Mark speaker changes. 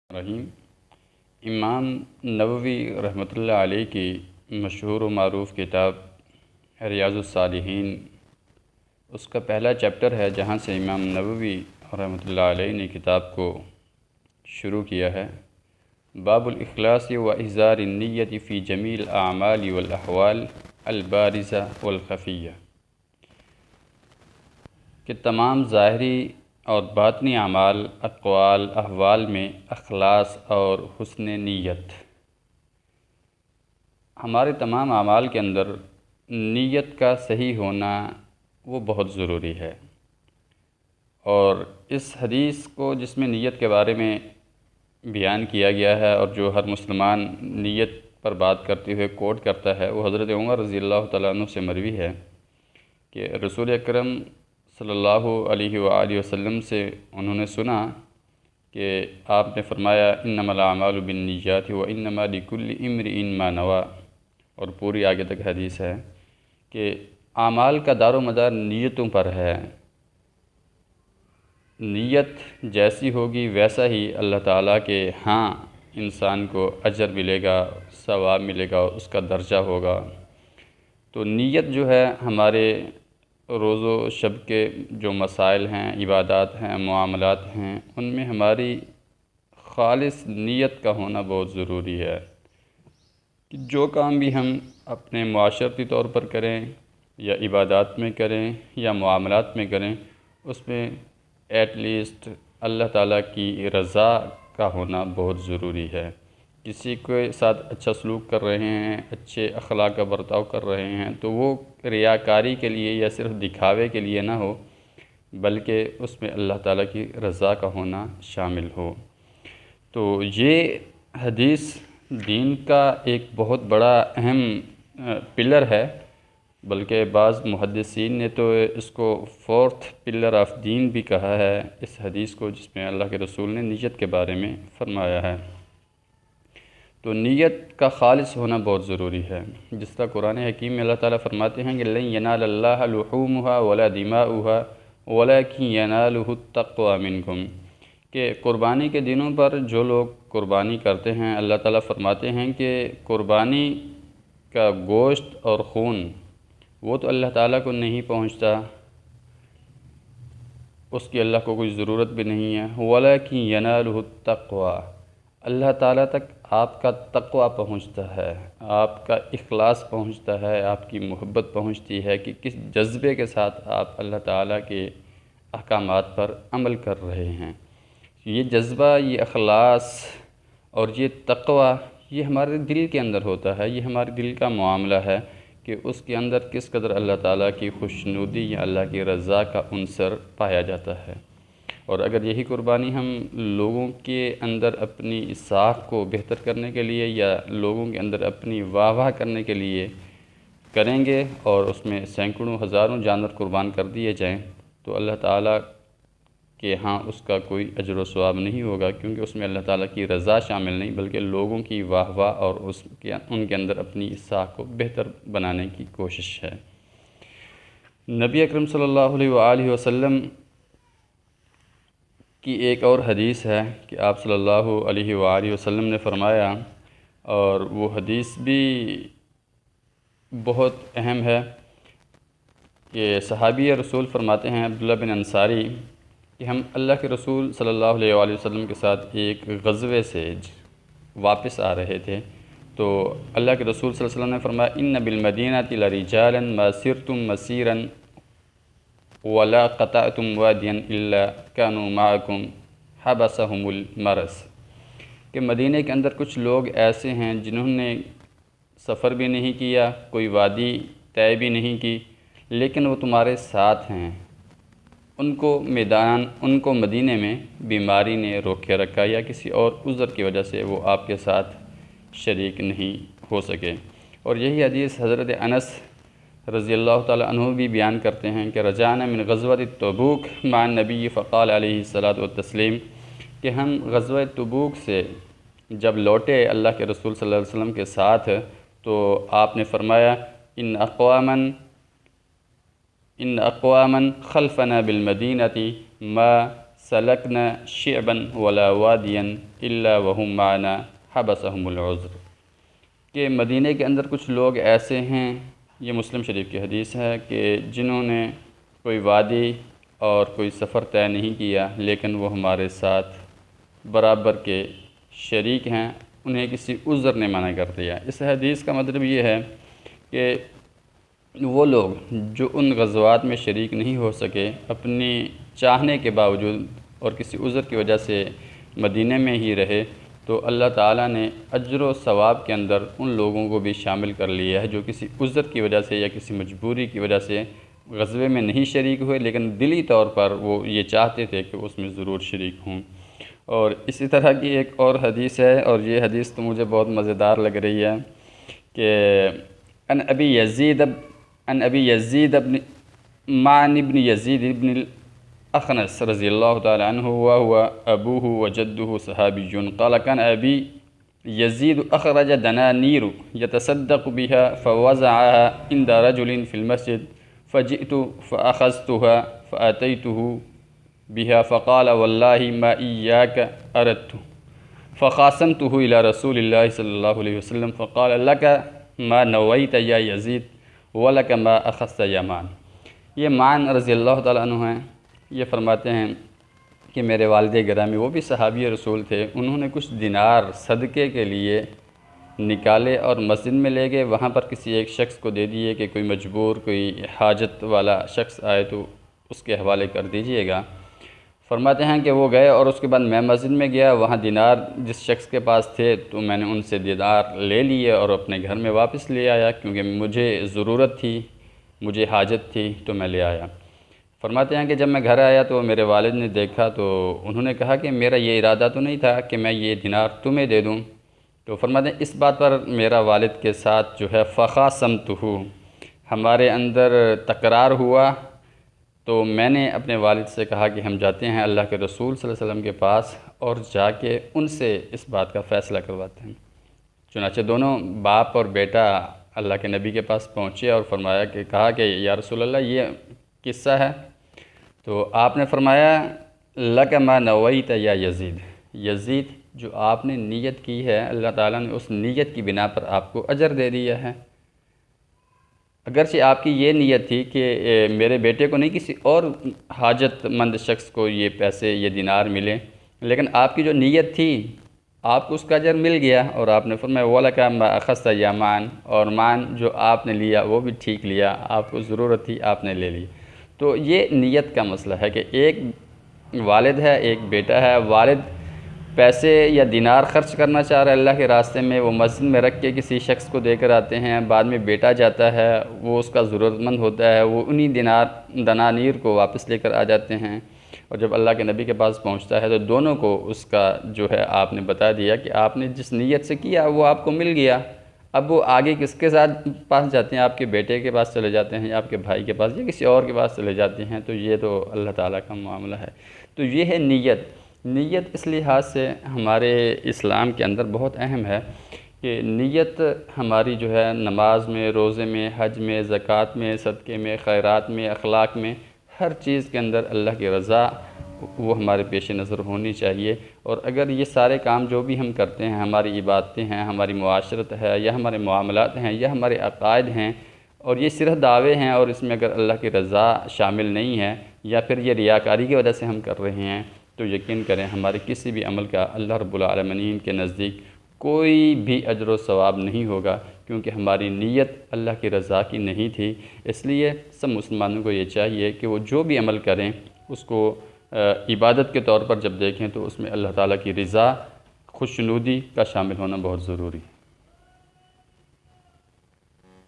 Speaker 1: رحیم امام نووی رحمۃ اللہ علیہ کی مشہور و معروف کتاب ریاض الصالحین، اس کا پہلا چیپٹر ہے جہاں سے امام نووی رحمۃ اللہ علیہ نے کتاب کو شروع کیا ہے۔ باب الاخلاص و اظہار النیت فی جمیع الاعمال والاحوال البارزہ والخفیہ، کہ تمام ظاہری اور باطنی اعمال، اقوال، احوال میں اخلاص اور حسن نیت، ہمارے تمام اعمال کے اندر نیت کا صحیح ہونا وہ بہت ضروری ہے۔ اور اس حدیث کو جس میں نیت کے بارے میں بیان کیا گیا ہے اور جو ہر مسلمان نیت پر بات کرتے ہوئے کوٹ کرتا ہے، وہ حضرت عمر رضی اللہ تعالیٰ عنہ سے مروی ہے کہ رسول اکرم صلی اللہ علیہ وآلہ وسلم سے انہوں نے سنا کہ آپ نے فرمایا انما الاعمال بالنیات وانما لکل امرئ ما نوی، اور پوری آگے تک حدیث ہے کہ اعمال کا دار و مدار نیتوں پر ہے۔ نیت جیسی ہوگی ویسا ہی اللہ تعالیٰ کے ہاں انسان کو اجر ملے گا، ثواب ملے گا، اس کا درجہ ہوگا۔ تو نیت جو ہے ہمارے روز و شب کے جو مسائل ہیں، عبادات ہیں، معاملات ہیں، ان میں ہماری خالص نیت کا ہونا بہت ضروری ہے کہ جو کام بھی ہم اپنے معاشرتی طور پر کریں یا عبادات میں کریں یا معاملات میں کریں، اس میں ایٹ لیسٹ اللہ تعالیٰ کی رضا کا ہونا بہت ضروری ہے۔ کسی کے ساتھ اچھا سلوک کر رہے ہیں، اچھے اخلاق کا برتاؤ کر رہے ہیں، تو وہ ریاکاری کے لیے یا صرف دکھاوے کے لیے نہ ہو، بلکہ اس میں اللہ تعالیٰ کی رضا کا ہونا شامل ہو۔ تو یہ حدیث دین کا ایک بہت بڑا اہم پلر ہے، بلکہ بعض محدثین نے تو اس کو فورتھ پلر آف دین بھی کہا ہے اس حدیث کو، جس میں اللہ کے رسول نے نیت کے بارے میں فرمایا ہے۔ تو نیت کا خالص ہونا بہت ضروری ہے، جس طرح قرآن حکیم میں اللہ تعالیٰ فرماتے ہیں کہ لن ینال اللہ لحومها ولا دماؤها ولکن ینالہ التقوی منکم، کہ قربانی کے دنوں پر جو لوگ قربانی کرتے ہیں، اللہ تعالیٰ فرماتے ہیں کہ قربانی کا گوشت اور خون وہ تو اللہ تعالیٰ کو نہیں پہنچتا، اس کی اللہ کو کوئی ضرورت بھی نہیں ہے، وَلَكِنْ يَنَالُهُ التَّقْوَى، اللہ تعالیٰ تک آپ کا تقوی پہنچتا ہے، آپ کا اخلاص پہنچتا ہے، آپ کی محبت پہنچتی ہے کہ کس جذبے کے ساتھ آپ اللہ تعالیٰ کے احکامات پر عمل کر رہے ہیں۔ یہ جذبہ، یہ اخلاص اور یہ تقوی یہ ہمارے دل کے اندر ہوتا ہے، یہ ہمارے دل کا معاملہ ہے کہ اس کے اندر کس قدر اللہ تعالیٰ کی خوشنودی یا اللہ کی رضا کا عنصر پایا جاتا ہے۔ اور اگر یہی قربانی ہم لوگوں کے اندر اپنی ساکھ کو بہتر کرنے کے لیے یا لوگوں کے اندر اپنی واہ واہ کرنے کے لیے کریں گے اور اس میں سینکڑوں ہزاروں جانور قربان کر دیے جائیں، تو اللہ تعالیٰ کہ ہاں اس کا کوئی اجر و ثواب نہیں ہوگا، کیونکہ اس میں اللہ تعالیٰ کی رضا شامل نہیں، بلکہ لوگوں کی واہ واہ اور ان کے اندر اپنی ساکھ کو بہتر بنانے کی کوشش ہے۔ نبی اکرم صلی اللہ علیہ وآلہ وسلم کی ایک اور حدیث ہے کہ آپ صلی اللہ علیہ وآلہ وسلم نے فرمایا، اور وہ حدیث بھی بہت اہم ہے، کہ صحابی رسول فرماتے ہیں عبداللہ بن انصاری کہ ہم اللہ کے رسول صلی اللہ علیہ وآلہ وسلم کے ساتھ ایک غزوے سے واپس آ رہے تھے، تو اللہ کے رسول صلی اللہ علیہ وسلم نے فرمایا ان بالمدینۃ لرجالا ما سرتم مسیرا ولا قطعتم وادیا الا كانوا معكم حبسهم المرض، کہ مدینہ کے اندر کچھ لوگ ایسے ہیں جنہوں نے سفر بھی نہیں کیا، کوئی وادی طے بھی نہیں کی، لیکن وہ تمہارے ساتھ ہیں، ان کو مدینہ میں بیماری نے روکے رکھا یا کسی اور عذر کی وجہ سے وہ آپ کے ساتھ شریک نہیں ہو سکے۔ اور یہی حدیث حضرت انس رضی اللہ تعالیٰ عنہ بھی بیان کرتے ہیں کہ رجعنا من غزوۃ تبوک مع النبی فقال علیہ الصلاۃ والتسلیم، کہ ہم غزوہ تبوک سے جب لوٹے اللہ کے رسول صلی اللہ علیہ وسلم کے ساتھ، تو آپ نے فرمایا ان اقواما خلفنا بالمدینۃ ما سلکنا شعبا ولا وادیا الا وهم معنا حبسهم العذر، کہ مدینہ کے اندر کچھ لوگ ایسے ہیں، یہ مسلم شریف کی حدیث ہے، کہ جنہوں نے کوئی وادی اور کوئی سفر طے نہیں کیا لیکن وہ ہمارے ساتھ برابر کے شریک ہیں، انہیں کسی عذر نے منع کر دیا۔ اس حدیث کا مطلب یہ ہے کہ وہ لوگ جو ان غزوات میں شریک نہیں ہو سکے، اپنی چاہنے کے باوجود اور کسی عذر کی وجہ سے مدینہ میں ہی رہے، تو اللہ تعالیٰ نے اجر و ثواب کے اندر ان لوگوں کو بھی شامل کر لیا ہے جو کسی عذر کی وجہ سے یا کسی مجبوری کی وجہ سے غزوے میں نہیں شریک ہوئے، لیکن دلی طور پر وہ یہ چاہتے تھے کہ اس میں ضرور شریک ہوں۔ اور اسی طرح کی ایک اور حدیث ہے، اور یہ حدیث تو مجھے بہت مزیدار لگ رہی ہے، کہ عن ابی یزید بن معن بن یزید بن الاخنس رضی اللہ تعالی عنہ وهو ابوه وجده صحابی قال كان ابی یزید اخرج دنانیر يتصدق بها فوزعها عند رجل في المسجد فجئت فأخذتها فأتيته بها فقال والله ما إياك أردت فخاصمته إلى رسول الله صلى الله عليه وسلم فقال لك ما نويت يا يزيد ولك ما أخذت يا معن۔ یہ معن رضی اللہ تعالیٰ عنہ ہیں، یہ فرماتے ہیں کہ میرے والد گرامی وہ بھی صحابی رسول تھے، انہوں نے کچھ دینار صدقے کے لیے نکالے اور مسجد میں لے گئے، وہاں پر کسی ایک شخص کو دے دیے کہ کوئی مجبور کوئی حاجت والا شخص آئے تو اس کے حوالے کر دیجئے گا۔ فرماتے ہیں کہ وہ گئے اور اس کے بعد میں مسجد میں گیا، وہاں دینار جس شخص کے پاس تھے تو میں نے ان سے دینار لے لیے اور اپنے گھر میں واپس لے آیا، کیونکہ مجھے ضرورت تھی، مجھے حاجت تھی تو میں لے آیا۔ فرماتے ہیں کہ جب میں گھر آیا تو میرے والد نے دیکھا تو انہوں نے کہا کہ میرا یہ ارادہ تو نہیں تھا کہ میں یہ دینار تمہیں دے دوں۔ تو فرماتے ہیں اس بات پر میرا والد کے ساتھ جو ہے فخاصمتہ، ہمارے اندر تکرار ہوا، تو میں نے اپنے والد سے کہا کہ ہم جاتے ہیں اللہ کے رسول صلی اللہ علیہ وسلم کے پاس اور جا کے ان سے اس بات کا فیصلہ کرواتے ہیں۔ چنانچہ دونوں باپ اور بیٹا اللہ کے نبی کے پاس پہنچے اور فرمایا کہ کہا کہ یا رسول اللہ یہ قصہ ہے، تو آپ نے فرمایا لک ما نویت یا یزید، یزید جو آپ نے نیت کی ہے اللہ تعالیٰ نے اس نیت کی بنا پر آپ کو اجر دے دیا ہے۔ اگرچہ آپ کی یہ نیت تھی کہ میرے بیٹے کو نہیں کسی اور حاجت مند شخص کو یہ پیسے یہ دینار ملے، لیکن آپ کی جو نیت تھی آپ کو اس کا اجر مل گیا، اور آپ نے فرمایا وَلَكَ مَا أَخَذْتَ يَا معن، اور معن جو آپ نے لیا وہ بھی ٹھیک لیا، آپ کو ضرورت تھی آپ نے لے لی۔ تو یہ نیت کا مسئلہ ہے کہ ایک والد ہے ایک بیٹا ہے، والد پیسے یا دینار خرچ کرنا چاہ رہا ہے اللہ کے راستے میں، وہ مسجد میں رکھ کے کسی شخص کو دے کر آتے ہیں، بعد میں بیٹا جاتا ہے وہ اس کا ضرورت مند ہوتا ہے، وہ انہی دنانیر کو واپس لے کر آ جاتے ہیں، اور جب اللہ کے نبی کے پاس پہنچتا ہے تو دونوں کو اس کا جو ہے آپ نے بتا دیا کہ آپ نے جس نیت سے کیا وہ آپ کو مل گیا۔ اب وہ آگے کس کے ساتھ پاس جاتے ہیں، آپ کے بیٹے کے پاس چلے جاتے ہیں یا آپ کے بھائی کے پاس یا کسی اور کے پاس چلے جاتے ہیں، تو یہ تو اللہ تعالیٰ کا معاملہ ہے۔ تو یہ ہے نیت۔ نیت اس لحاظ سے ہمارے اسلام کے اندر بہت اہم ہے کہ نیت ہماری جو ہے نماز میں، روزے میں، حج میں، زکوٰۃ میں، صدقے میں، خیرات میں، اخلاق میں، ہر چیز کے اندر اللہ کی رضا وہ ہمارے پیش نظر ہونی چاہیے۔ اور اگر یہ سارے کام جو بھی ہم کرتے ہیں، ہماری عبادتیں ہیں، ہماری معاشرت ہے یا ہمارے معاملات ہیں یا ہمارے عقائد ہیں، اور یہ صرف دعوے ہیں اور اس میں اگر اللہ کی رضا شامل نہیں ہے یا پھر یہ ریاکاری کی وجہ سے ہم کر رہے ہیں، تو یقین کریں ہمارے کسی بھی عمل کا اللہ رب العالمین کے نزدیک کوئی بھی اجر و ثواب نہیں ہوگا، کیونکہ ہماری نیت اللہ کی رضا کی نہیں تھی۔ اس لیے سب مسلمانوں کو یہ چاہیے کہ وہ جو بھی عمل کریں اس کو عبادت کے طور پر جب دیکھیں تو اس میں اللہ تعالیٰ کی رضا خوشنودی کا شامل ہونا بہت ضروری ہے۔